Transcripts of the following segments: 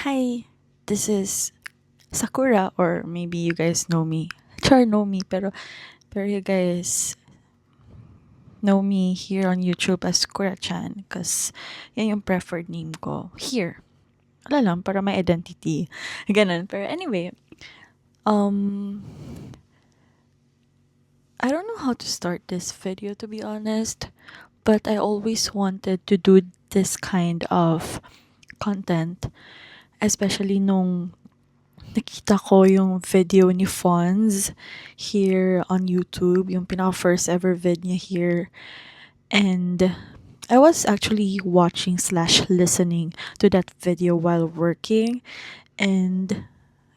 Hi, this is Sakura, or maybe you guys know me. Char know me, pero you guys know me here on YouTube as Sakura-chan because yan yung preferred name ko here. Wala lang, para may identity. Ganun. Pero anyway, um, I don't know how to start this video, to be honest, but I always wanted to do this kind of content, especially nung nakita ko yung video ni Fonz here on YouTube, yung pinaka first ever vid niya here. And I was actually watching slash listening to that video while working. And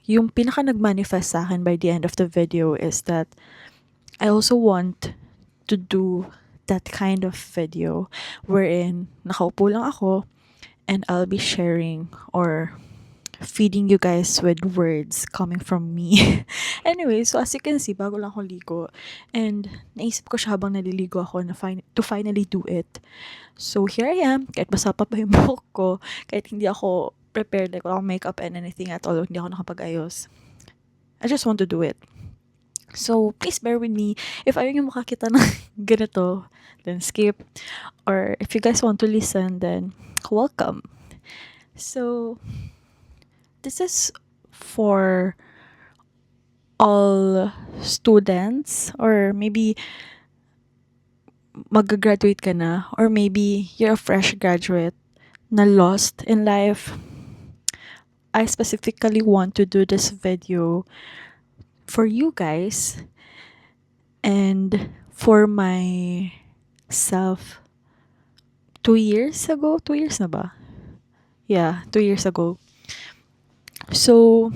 yung pinaka nag-manifest sa akin by the end of the video is that I also want to do that kind of video wherein nakaupo lang ako and I'll be sharing or feeding you guys with words coming from me. Anyway, so as you can see, bago lang ako ligo. And naisip ko siya habang naliligo ako na to finally do it. So here I am, kahit basa pa yung buhok ko, kahit hindi ako prepared, like wala akong makeup and anything at all, hindi ako nakapag-ayos. I just want to do it. So please bear with me. If ayaw nyo makakita ng ganito, then skip. Or if you guys want to listen, then welcome. So this is for all students, or maybe mag-graduate ka na, or maybe you're a fresh graduate na lost in life. I specifically want to do this video for you guys and for myself 2 years ago. 2 years na ba? Yeah, 2 years ago. So,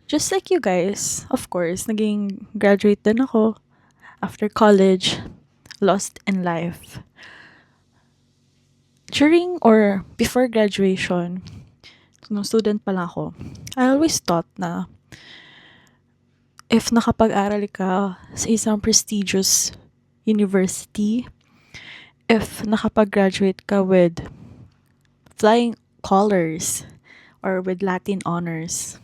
just like you guys, of course, naging graduate din ako after college, lost in life. During or before graduation, nung student pa lang ako, I always thought na if nakapag-aral ka sa isang prestigious university, if nakapag-graduate ka with flying colors or with Latin honors,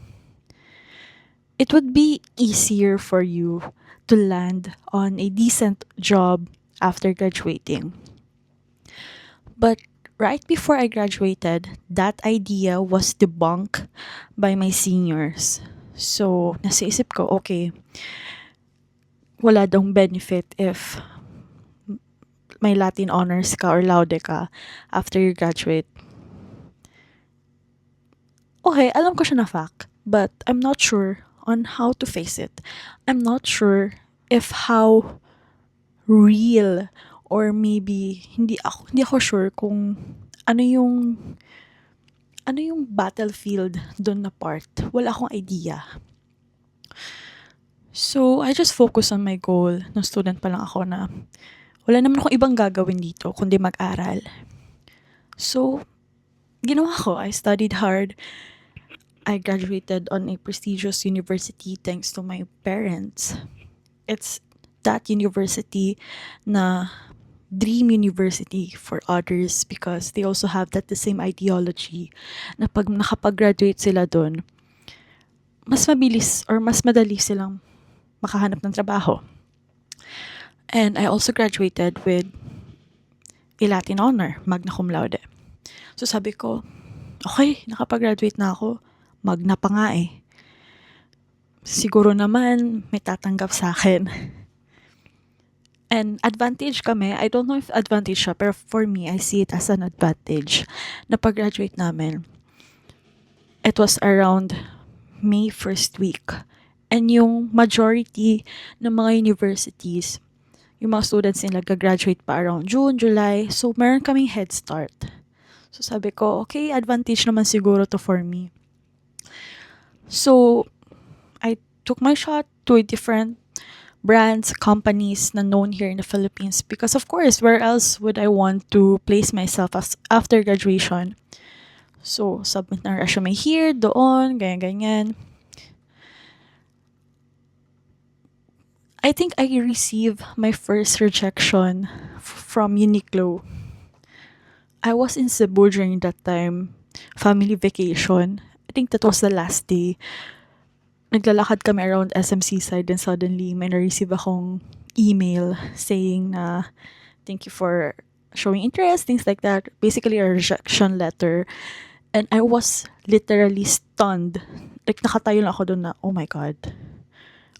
it would be easier for you to land on a decent job after graduating. But right before I graduated, that idea was debunked by my seniors. So, nasa isip ko, okay, wala dong benefit if may Latin honors ka or laude ka after you graduate. Okay, alam ko siya na fact, but I'm not sure on how to face it. I'm not sure if how real, or maybe hindi ako sure kung ano yung battlefield doon na part. Wala akong idea. So, I just focus on my goal. Nung student pa lang ako na wala naman akong ibang gagawin dito kundi mag-aral. So, ginawa ko. I studied hard. I graduated on a prestigious university thanks to my parents. It's that university na dream university for others because they also have that the same ideology na pag nakapag-graduate sila doon, mas mabilis or mas madali silang makahanap ng trabaho. And I also graduated with a Latin honor, magna cum laude. So sabi ko, okay, nakapag-graduate na ako, magna pa nga eh. Siguro naman may tatanggap sa akin. And advantage kami, I don't know if advantage siya, pero for me, I see it as an advantage na pag-graduate namin. It was around May 1st week. And yung majority ng mga universities, yung mga students nila gagraduate pa around June, July. So, meron kaming head start. So, sabi ko, okay, advantage naman siguro to for me. So, I took my shot to a different brands, companies na known here in the Philippines because of course, where else would I want to place myself as after graduation? So, submit ng resume here, doon, ganyan-ganyan. I think I received my first rejection from Uniqlo. I was in Cebu during that time. family vacation. I think that was the last day. Naglalakad kami around SM Seaside and suddenly may na-receive akong email saying na thank you for showing interest, things like that. Basically a rejection letter. And I was literally stunned. Like nakatayo lang ako doon na, oh my God.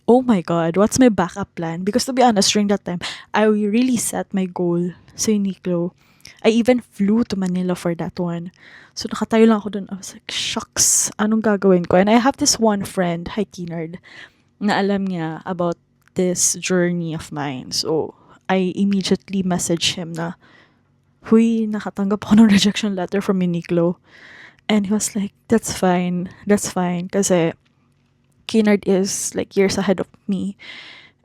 Oh my God, what's my backup plan? Because to be honest, during that time, I really set my goal sa Uniqlo. I even flew to Manila for that one. So nakatayo lang ako doon. I was like, shucks, anong gagawin ko? And I have this one friend, hi Kinard, na alam niya about this journey of mine. So I immediately messaged him na, huy, nakatanggap ako ng rejection letter from Uniqlo. And he was like, that's fine. Kasi Kinard is like years ahead of me.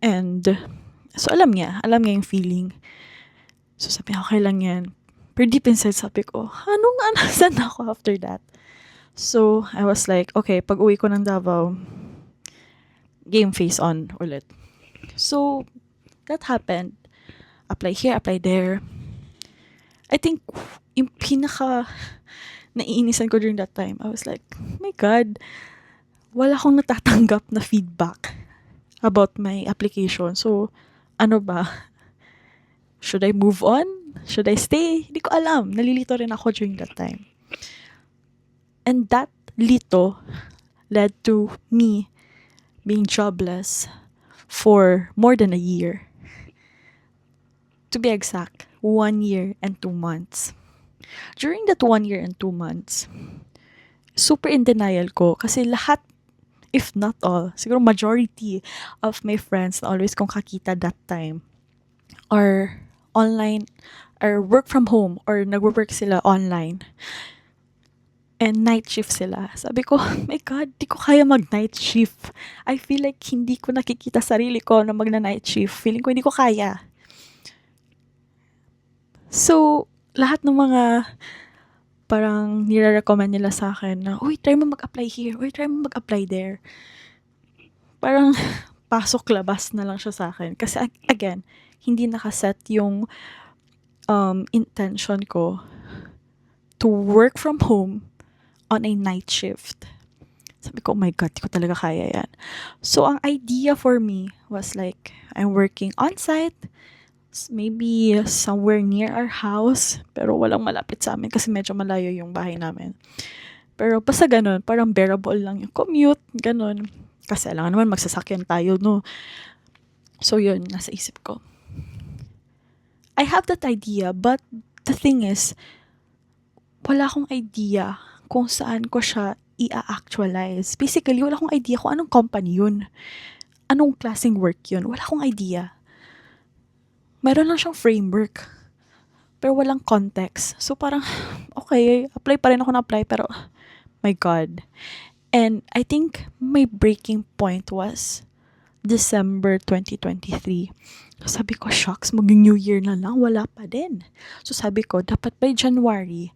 And so alam niya yung feeling. So sabi niya, okay lang yan. Pero deep inside sabi ko, anong anasan ako after that? So I was like, okay, pag uwi ko ng Davao, game face on ulit. So that happened. Apply here, apply there. I think yung pinaka naiinisan ko during that time, I was like, my God, wala akong natatanggap na feedback about my application. So, ano ba? Should I move on? Should I stay? Hindi ko alam. Nalilito rin ako during that time. And that lito led to me being jobless for more than a year. To be exact, 1 year and 2 months. During that 1 year and 2 months, super in denial ko kasi lahat, if not all, siguro majority of my friends na always kong kakita that time are online or work from home or nagwo-work sila online. And night shift sila. Sabi ko, my God, di ko kaya mag-night shift. I feel like hindi ko nakikita sarili ko na magna-night shift. Feeling ko hindi ko kaya. So, lahat ng mga parang nire-recommend nila sa akin na, uy, try mo mag-apply here, uy, try mo mag-apply there. Parang pasok-labas na lang siya sa akin. Kasi again, hindi nakaset yung intention ko to work from home on a night shift. Sabi ko, oh my God, di ko talaga kaya yan. So, ang idea for me was like, I'm working on-site, maybe somewhere near our house, pero walang malapit sa amin kasi medyo malayo yung bahay namin. Pero basta ganun, parang bearable lang yung commute, ganun. Kasi alam naman, magsasakyan tayo, no? So yun, nasa isip ko. I have that idea, but the thing is, wala akong idea kung saan ko siya i-actualize. Basically, wala akong idea kung anong company yun. Anong klaseng work yun. Wala akong idea. Meron lang siyang framework. Pero walang context. So parang, okay, apply pa rin ako na-apply, pero my God. And I think my breaking point was December 2023. So sabi ko, shucks, mag-New Year na lang, wala pa din. So sabi ko, dapat by January,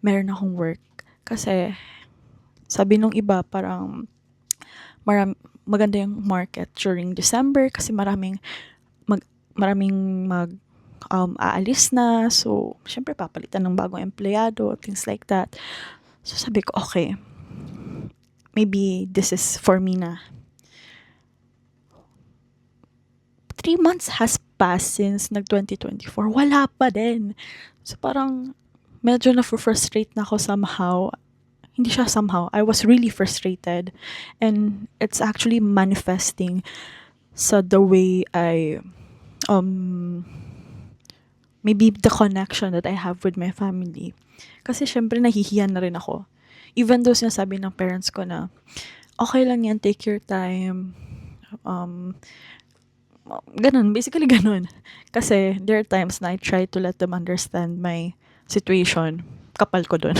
meron akong work. Kasi, sabi nung iba, parang maganda yung market during December kasi maraming aalis na. So, syempre papalitan ng bagong empleyado, things like that. So, sabi ko, okay, maybe this is for me na. 3 months has passed since nag-2024. Wala pa din. So, parang medyo na-frustrate na ako somehow. Hindi siya somehow. I was really frustrated. And it's actually manifesting sa the way I maybe the connection that I have with my family. Kasi syempre nahihiyan na rin ako. Even though sinasabi ng parents ko na, okay lang yan, take your time. Ganun, basically ganun. Kasi there are times na I try to let them understand my situation. Kapal ko dun.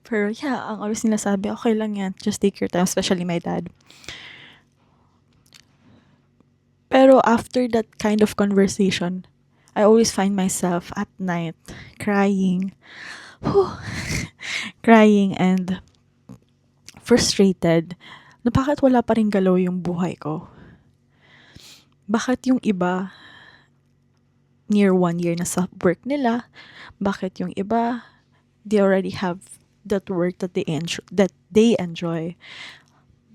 Pero yeah, ang always nila sabi, okay lang yan, just take your time, especially my dad. Pero after that kind of conversation, I always find myself at night crying. Crying and frustrated na bakit wala pa rin galaw yung buhay ko. Bakit yung iba near 1 year na sa work nila? Bakit yung iba they already have that work that they enjoy.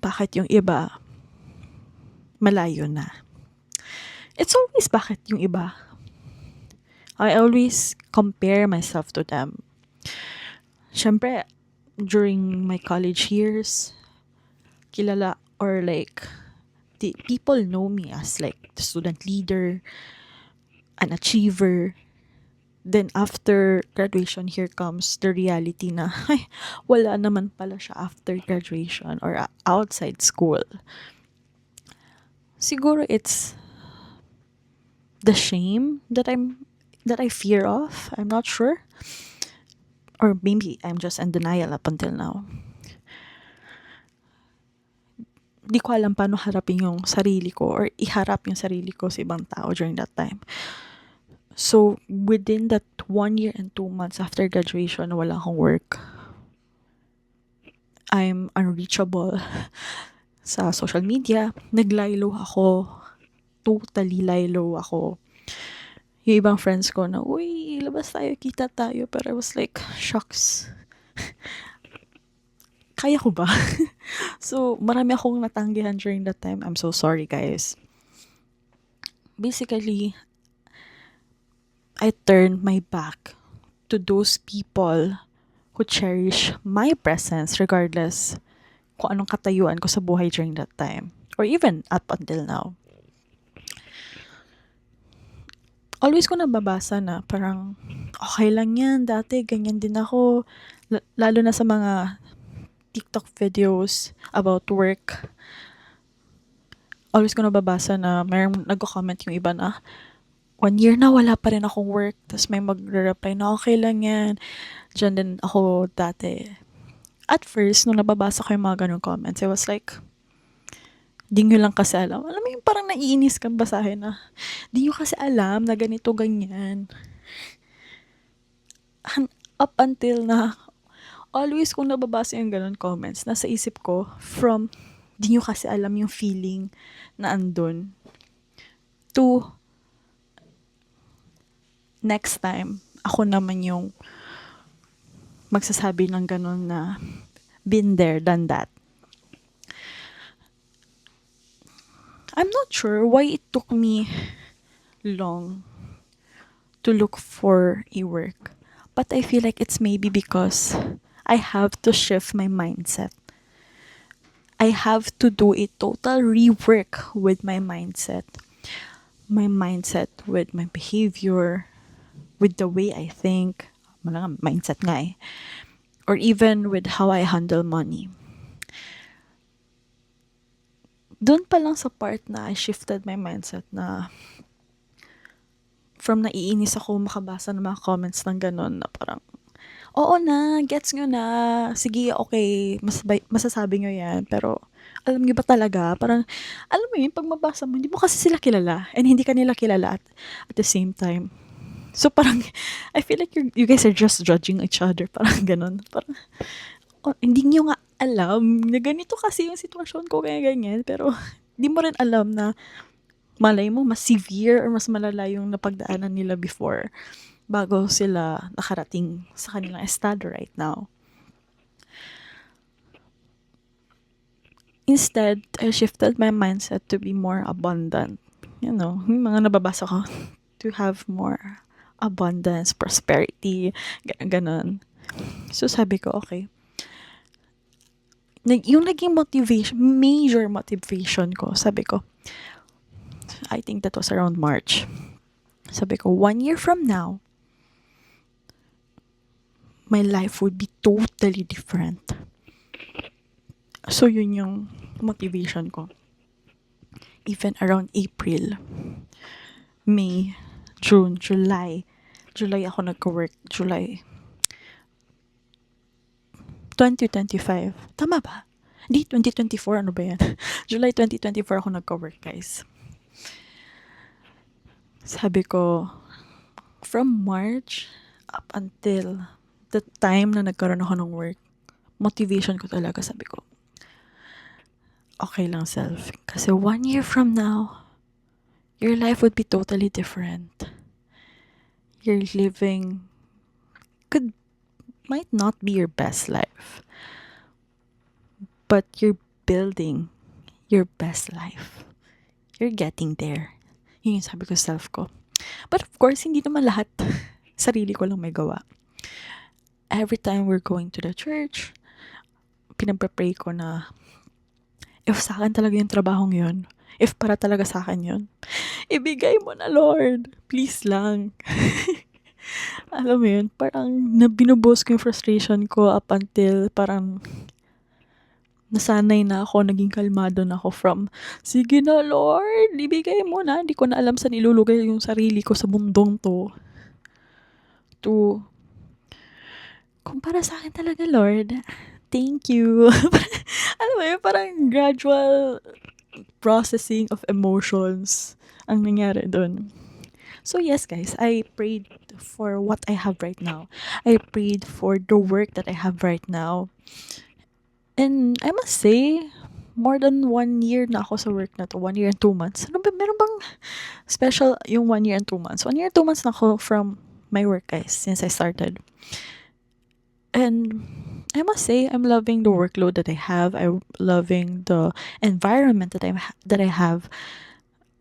Bakit yung iba malayo na? It's always bakit yung iba. I always compare myself to them. Syempre, during my college years, kilala or like the people know me as like the student leader, an achiever. Then after graduation, here comes the reality na ay, wala naman pala siya after graduation or outside school. Siguro it's the shame that I fear of. I'm not sure. Or maybe I'm just in denial up until now. Di ko alam paano harapin yung sarili ko or iharap yung sarili ko sa ibang tao during that time. So, within that 1 year and 2 months after graduation, wala akong work. I'm unreachable sa social media. Naglaylo ako. Totally laylo ako. Yung ibang friends ko na, uy, labas tayo, kita tayo. Pero I was like, shucks. Kaya ko ba? So, marami akong natanggihan during that time. I'm so sorry, guys. Basically, I turned my back to those people who cherish my presence regardless kung anong katayuan ko sa buhay during that time. Or even up until now. Always ko nababasa na parang, okay lang yan, dati ganyan din ako. Lalo na sa mga TikTok videos about work. Always ko nababasa na mayroong nagko-comment yung iba na 1 year na wala pa rin akong work. Tapos may magre-reply na okay lang yan. Diyan din ako dati. At first, nung nababasa ko yung mga ganong comments, I was like, di nyo lang kasi alam. Alam mo yung parang naiinis kang basahin na, di nyo kasi alam na ganito, ganyan. Up until na, always kung nababasa yung ganon comments, nasa isip ko, from, di nyo kasi alam yung feeling na andun, to, next time, ako naman yung magsasabi ng ganon na, been there, done that. I'm not sure why it took me long to look for a work. But I feel like it's maybe because I have to shift my mindset. I have to do a total rework with my mindset. My mindset with my behavior, with the way I think. Mindset nga eh. Or even with how I handle money. Doon pa lang sa part na I shifted my mindset na from naiinis ako makabasa ng mga comments ng ganun na parang, oo na, gets nyo na, sige, okay, masasabi nyo yan, pero alam nyo ba talaga, parang, alam mo yun, pag mabasa mo, hindi mo kasi sila kilala, and hindi ka nila kilala at the same time. So parang, I feel like you guys are just judging each other, parang ganun, parang, oh, hindi nyo nga alam na ganito kasi yung sitwasyon ko, kaya ganyan, pero di mo rin alam na malay mo mas severe or mas malala yung napagdaanan nila before bago sila nakarating sa kanilang estado right now. Instead, I shifted my mindset to be more abundant. You know, yung mga nababasa ko, to have more abundance, prosperity, ganun. So sabi ko, okay, yung naging motivation, major motivation ko, sabi ko, I think that was around March. Sabi ko, 1 year from now, my life would be totally different. So yun yung motivation ko. Even around April, May, June, July ako nagko-work, July 2025. Tama ba? Hindi, 2024. Ano ba yan? July 2024 ako nagko-work, guys. Sabi ko, from March up until the time na nagkaroon ako ng work, motivation ko talaga, sabi ko, okay lang, self. Kasi 1 year from now, your life would be totally different. You're living, might not be your best life, but you're building your best life. You're getting there. Yun yung sabi ko sa self ko. But of course, hindi naman lahat sarili ko lang may gawa. Every time we're going to the church, pinagpe-pray ko na if sa akin talaga yung trabahong yun, if para talaga sa akin yun, ibigay mo na, Lord. Please lang. Alam mo yun, parang binubos ko yung frustration ko up until parang nasanay na ako, naging kalmado na ako from, sige na, Lord, ibigay mo na. Hindi ko na alam saan ilulugay yung sarili ko sa mundong to. To, kung para sa akin talaga, Lord, thank you. Alam mo yun, parang gradual processing of emotions ang nangyari dun. So yes, guys, I prayed for what I have right now. I prayed for the work that I have right now. And I must say, more than 1 year na ako sa work na to. 1 year and 2 months. Ano ba, meron bang special yung 1 year and 2 months? 1 year and 2 months na ako from my work, guys, since I started. And I must say, I'm loving the workload that I have. I'm loving the environment that I have.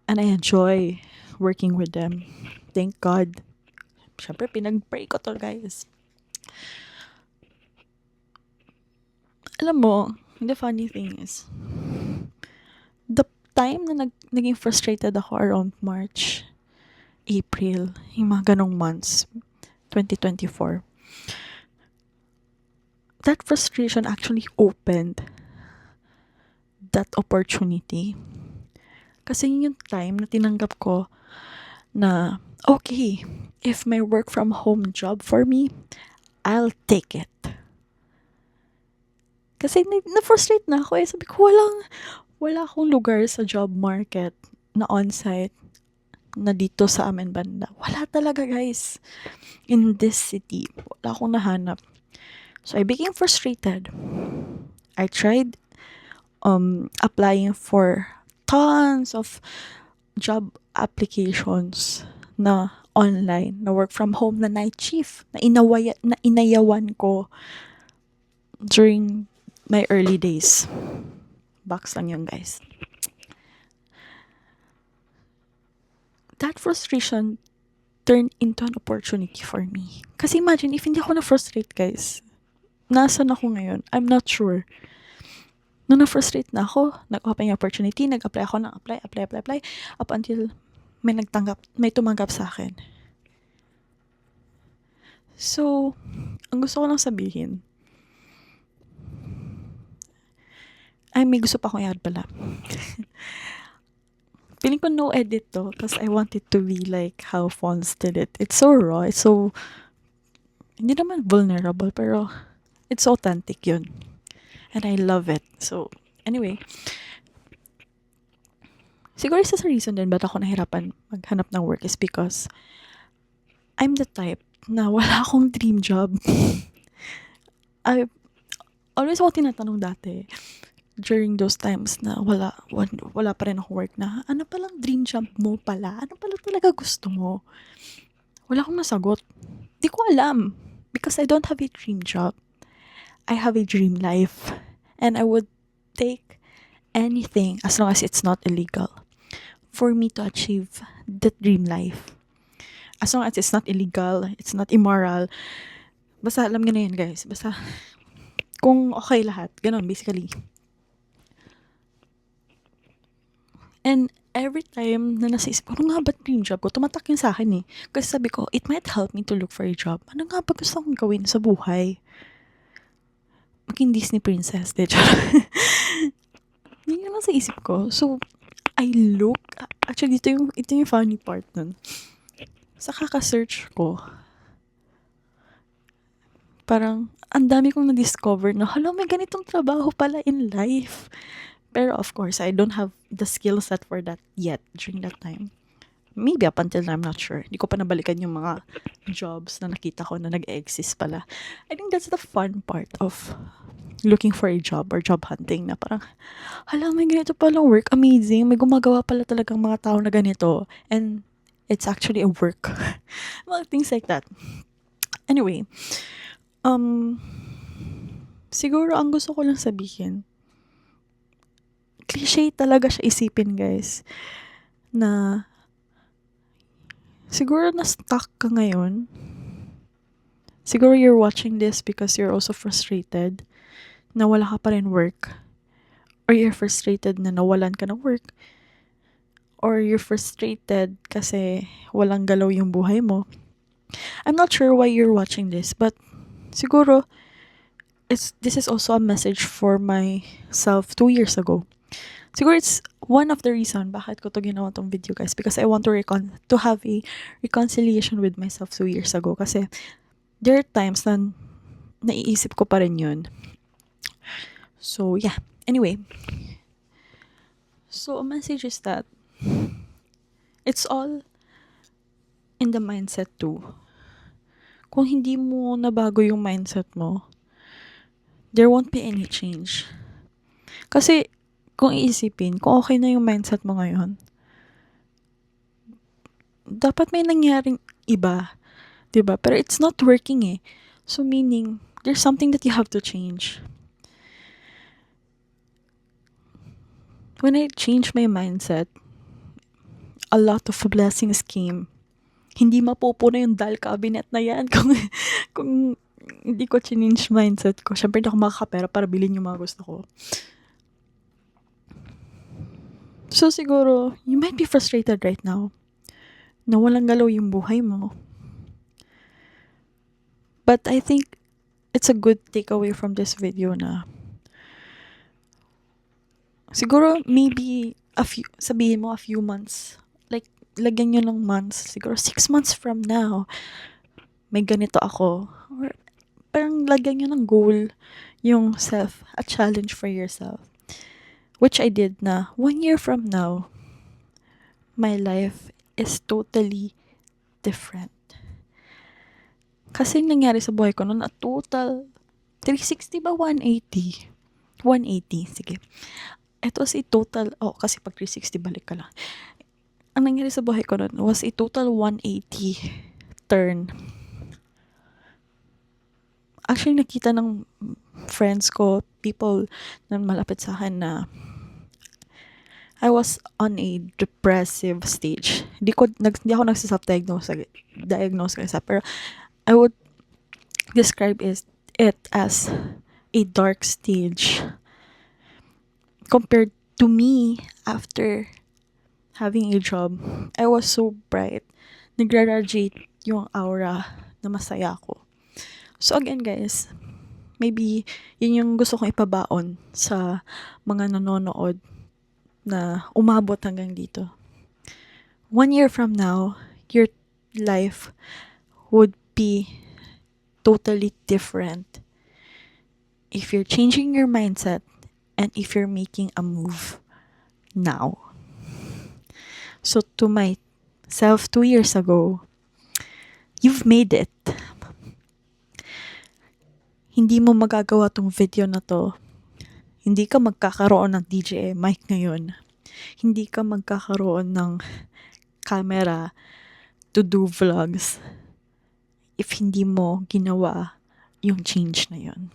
And I enjoy working with them. Thank God. Siyempre, pinag-pray ko to, guys. Alam mo, the funny thing is, the time na naging frustrated ako around March, April, yung mga ganong months, 2024, that frustration actually opened that opportunity. Kasi yun yung time na tinanggap ko na, okay, if may work from home job for me, I'll take it. Kasi na-frustrate na ako eh. Sabi ko, wala akong lugar sa job market na on-site na dito sa amin banda. Wala talaga, guys. In this city, wala akong nahanap. So I became frustrated. I tried applying for tons of job applications na online, na work from home, na night shift, na inayawan ko during my early days. Box lang yun, guys. That frustration turned into an opportunity for me. Kasi imagine, if hindi ako na-frustrate, guys, nasan ako ngayon? I'm not sure. Nung na-frustrate na ako, nag-open yung opportunity, nag-apply ako ng apply, up until may tumanggap sa akin. So, ang gusto ko lang sabihin, may gusto pa akong i-add pala. Feeling ko no edit to because I want it to be like how Fons did it. It's so raw. It's so, hindi naman vulnerable, pero it's authentic yun. And I love it. So, anyway, siguro isa sa reason din ba't ako nahirapan maghanap ng work is because I'm the type na wala akong dream job. I always ako tinatanong dati, during those times na wala pa rin akong work na, ano palang dream job mo pala? Ano pala talaga gusto mo? Wala akong nasagot. Di ko alam. Because I don't have a dream job. I have a dream life. And I would take anything as long as it's not illegal for me to achieve that dream life. As long as it's not illegal, it's not immoral. Basta alam nyo na yun, guys. Basta kung okay lahat. Ganon, basically. And every time na nasa isip ko, ano nga ba dream job ko? Tumatak yun sa akin eh. Kasi sabi ko, it might help me to look for a job. Ano nga ba gusto kong gawin sa buhay? Maging Disney princess, de. Yun yung nasa isip ko. So, I look, actually, ito yung funny part nun. Sa kaka-search ko, parang, ang dami kong na-discover na, hala, may ganitong trabaho pala in life. Pero of course, I don't have the skill set for that yet during that time. Maybe up until now, I'm not sure. Hindi ko pa nabalikan yung mga jobs na nakita ko na nag-exist pala. I think that's the fun part of looking for a job or job hunting na parang, hala, may ganito palang work. Amazing. May gumagawa pala talagang mga tao na ganito. And it's actually a work. Mga things like that. Anyway, Siguro ang gusto ko lang sabihin, cliche talaga siya isipin, guys, na siguro na-stuck ka ngayon. Siguro you're watching this because you're also frustrated na wala ka pa rin work. Or you're frustrated na nawalan ka ng work. Or you're frustrated kasi walang galaw yung buhay mo. I'm not sure why you're watching this, but siguro this is also a message for myself 2 years ago. Siguro it's one of the reason bakit ko to ginawa tong video, guys, because I want to have a reconciliation with myself 2 years ago. Kasi there are times na naiisip ko pa rin yun. So yeah, anyway. So a message is that it's all in the mindset too. Kung hindi mo nabago yung mindset mo, there won't be any change. Kasi kung iisipin, kung okay na yung mindset mo ngayon, dapat may nangyaring iba, 'di ba? Pero it's not working eh. So meaning, there's something that you have to change. When I changed my mindset, a lot of blessings came. Hindi mapupuno yung dal cabinet na yan kung hindi ko change mindset ko. Syempre hindi ako makakapera para bilhin yung mga gusto ko. So siguro, you might be frustrated right now na walang galaw yung buhay mo. But I think it's a good takeaway from this video na siguro maybe sabihin mo a few months, like lagyan nyo ng months, siguro 6 months from now, may ganito ako. Or parang lagyan nyo ng goal yung a challenge for yourself. Which I did na 1 year from now, my life is totally different. Kasi nangyari sa buhay ko noon na total 360 ba 180? 180, sige. Ito was a total, kasi pag 360 balik ka lang. Ang nangyari sa buhay ko noon was a total 180 turn. Actually, nakita ng friends ko, people na malapit sa akin na I was on a depressive stage. Hindi ako nagsa-self-diagnose kasi, pero I would describe it as a dark stage compared to me after having a job. I was so bright. Nagra-radiate yung aura na masaya ako. So again, guys, maybe yun yung gusto kong ipabaon sa mga nanonood na umabot hanggang dito. 1 year from now, your life would be totally different if you're changing your mindset and if you're making a move now. So to myself 2 years ago, you've made it. Hindi mo magagawa tong video na to. Hindi ka magkakaroon ng DJI mic ngayon. Hindi ka magkakaroon ng camera to do vlogs if hindi mo ginawa yung change na yun.